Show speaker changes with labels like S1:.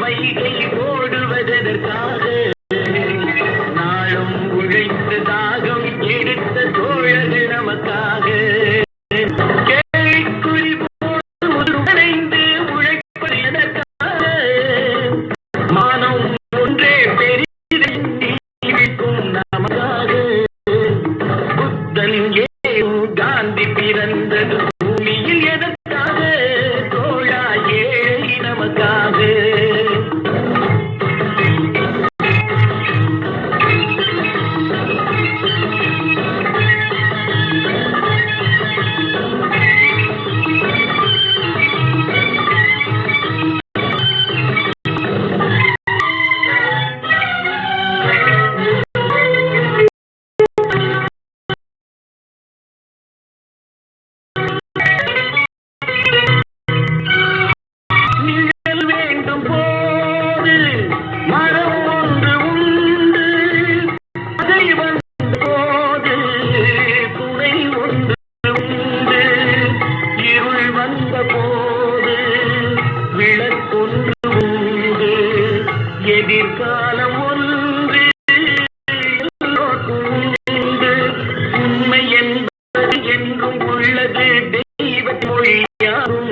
S1: வைகை ஓடுவதற்காக நாளும் உழைத்த தாகம் எடுத்த தோழர்கள் நமக்காக கேள்விக்குறி போடைந்து உழைப்பது எதற்காக மானம் ஒன்றே பெரிதும் நமக்காக புத்தன் ஏன் காந்தி பிறந்தது பூமியில் எதற்காக தோழா ஏழை நமக்காக எதிர்காலம் ஒன்று உண்மை என்பது என்றும் உள்ளது தெய்வ மொழியாகும்